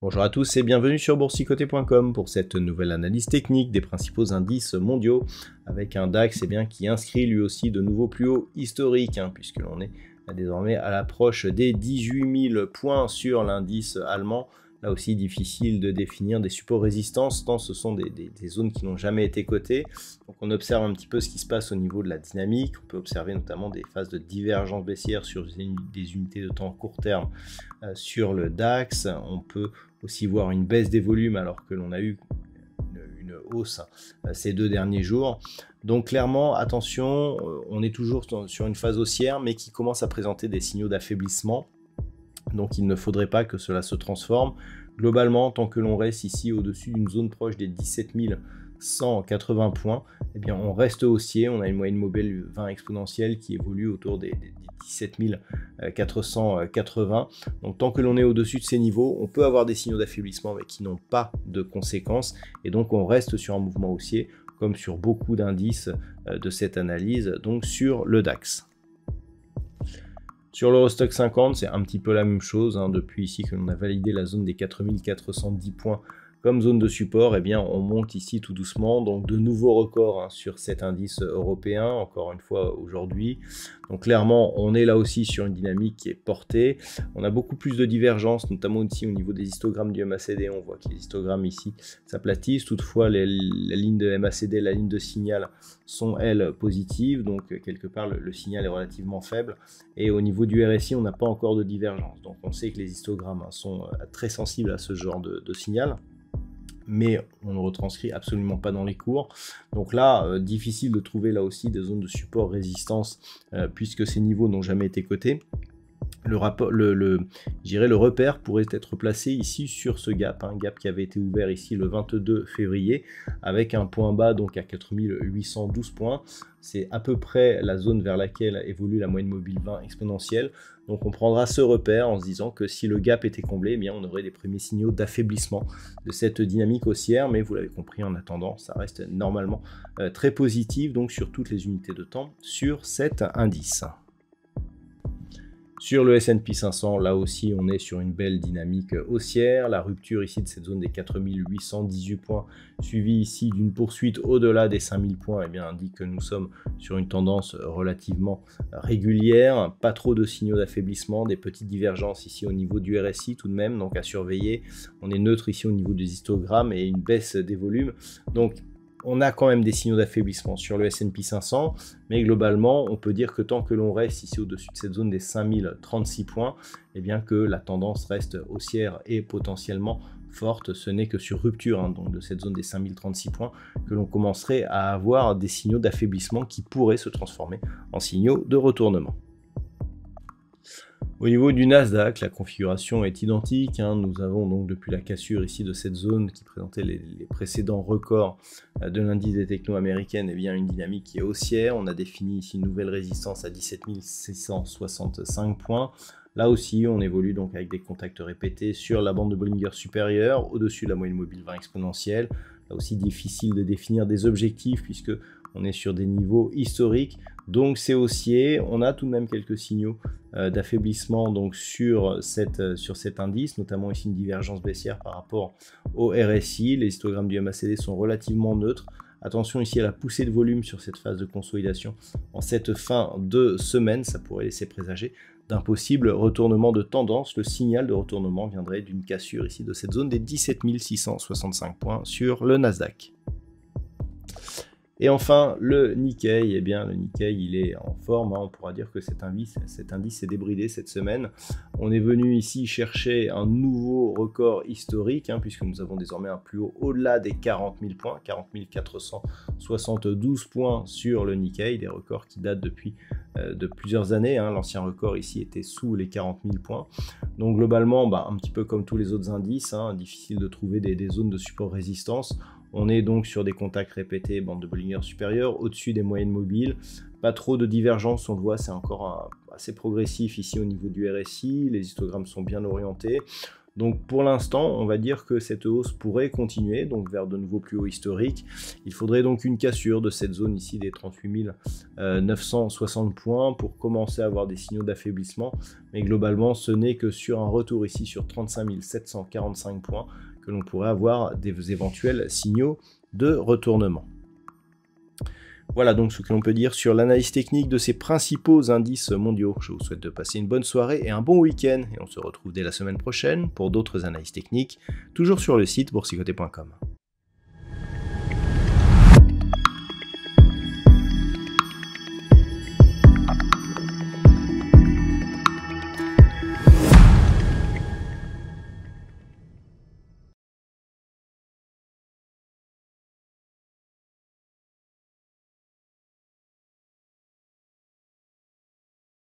Bonjour à tous et bienvenue sur boursicoté.com pour cette nouvelle analyse technique des principaux indices mondiaux avec un DAX qui inscrit lui aussi de nouveaux plus hauts historiques puisque l'on est désormais à l'approche des 18 000 points sur l'indice allemand. Là aussi difficile de définir des supports résistance tant ce sont des zones qui n'ont jamais été cotées. Donc on observe un petit peu ce qui se passe au niveau de la dynamique. On peut observer notamment des phases de divergence baissière sur des unités de temps court terme sur le DAX. On peut aussi voir une baisse des volumes alors que l'on a eu une hausse ces deux derniers jours. Donc clairement, attention, on est toujours sur une phase haussière mais qui commence à présenter des signaux d'affaiblissement. Donc il ne faudrait pas que cela se transforme. Globalement, tant que l'on reste ici au-dessus d'une zone proche des 17 180 points, on reste haussier. On a une moyenne mobile 20 exponentielle qui évolue autour des 17 480. Donc tant que l'on est au-dessus de ces niveaux, on peut avoir des signaux d'affaiblissement mais qui n'ont pas de conséquences. Et donc on reste sur un mouvement haussier comme sur beaucoup d'indices de cette analyse, donc sur le DAX. Sur l'Eurostoxx 50, c'est un petit peu la même chose. Depuis ici que l'on a validé la zone des 4410 points comme zone de support, on monte ici tout doucement. Donc de nouveaux records sur cet indice européen, encore une fois aujourd'hui. Donc clairement, on est là aussi sur une dynamique qui est portée. On a beaucoup plus de divergences, notamment ici au niveau des histogrammes du MACD. On voit que les histogrammes ici s'aplatissent. Toutefois, la ligne de MACD, la ligne de signal sont elles positives. Donc quelque part, le signal est relativement faible. Et au niveau du RSI, on n'a pas encore de divergence. Donc on sait que les histogrammes sont très sensibles à ce genre de signal. Mais on ne retranscrit absolument pas dans les cours. Donc là, difficile de trouver là aussi des zones de support résistance puisque ces niveaux n'ont jamais été cotés. Le repère pourrait être placé ici sur ce gap, un gap qui avait été ouvert ici le 22 février avec un point bas donc à 4812 points. C'est à peu près la zone vers laquelle évolue la moyenne mobile 20 exponentielle. Donc on prendra ce repère en se disant que si le gap était comblé, on aurait des premiers signaux d'affaiblissement de cette dynamique haussière. Mais vous l'avez compris, en attendant, ça reste normalement très positif donc sur toutes les unités de temps sur cet indice. Sur le S&P 500, là aussi, on est sur une belle dynamique haussière. La rupture ici de cette zone des 4818 points, suivie ici d'une poursuite au-delà des 5000 points, indique que nous sommes sur une tendance relativement régulière. Pas trop de signaux d'affaiblissement, des petites divergences ici au niveau du RSI tout de même, donc à surveiller. On est neutre ici au niveau des histogrammes et une baisse des volumes. Donc, on a quand même des signaux d'affaiblissement sur le S&P 500, mais globalement, on peut dire que tant que l'on reste ici au-dessus de cette zone des 5036 points, que la tendance reste haussière et potentiellement forte. Ce n'est que sur rupture donc de cette zone des 5036 points que l'on commencerait à avoir des signaux d'affaiblissement qui pourraient se transformer en signaux de retournement. Au niveau du Nasdaq, la configuration est identique. Nous avons donc depuis la cassure ici de cette zone qui présentait les précédents records de l'indice des technos américaines, une dynamique qui est haussière. On a défini ici une nouvelle résistance à 17 665 points. Là aussi, on évolue donc avec des contacts répétés sur la bande de Bollinger supérieure, au-dessus de la moyenne mobile 20 exponentielle. Là aussi, difficile de définir des objectifs puisque on est sur des niveaux historiques. Donc c'est haussier. On a tout de même quelques signaux d'affaiblissement donc sur cet indice, notamment ici une divergence baissière par rapport au RSI. Les histogrammes du MACD sont relativement neutres. Attention ici à la poussée de volume sur cette phase de consolidation en cette fin de semaine. Ça pourrait laisser présager d'un possible retournement de tendance. Le signal de retournement viendrait d'une cassure ici de cette zone des 17 665 points sur le Nasdaq. Et enfin, le Nikkei, le Nikkei, il est en forme. On pourra dire que cet indice s'est débridé cette semaine. On est venu ici chercher un nouveau record historique, puisque nous avons désormais un plus haut au-delà des 40 000 points, 40 472 points sur le Nikkei, des records qui datent depuis de plusieurs années. L'ancien record ici était sous les 40 000 points. Donc globalement, un petit peu comme tous les autres indices, difficile de trouver des zones de support résistance. On est donc sur des contacts répétés, bande de Bollinger supérieure, au-dessus des moyennes mobiles. Pas trop de divergence, on le voit, c'est encore assez progressif ici au niveau du RSI. Les histogrammes sont bien orientés. Donc pour l'instant, on va dire que cette hausse pourrait continuer, donc vers de nouveaux plus hauts historiques. Il faudrait donc une cassure de cette zone ici des 38 960 points pour commencer à avoir des signaux d'affaiblissement. Mais globalement, ce n'est que sur un retour ici sur 35 745 points que l'on pourrait avoir des éventuels signaux de retournement. Voilà donc ce que l'on peut dire sur l'analyse technique de ces principaux indices mondiaux. Je vous souhaite de passer une bonne soirée et un bon week-end. Et on se retrouve dès la semaine prochaine pour d'autres analyses techniques, toujours sur le site boursicoté.com.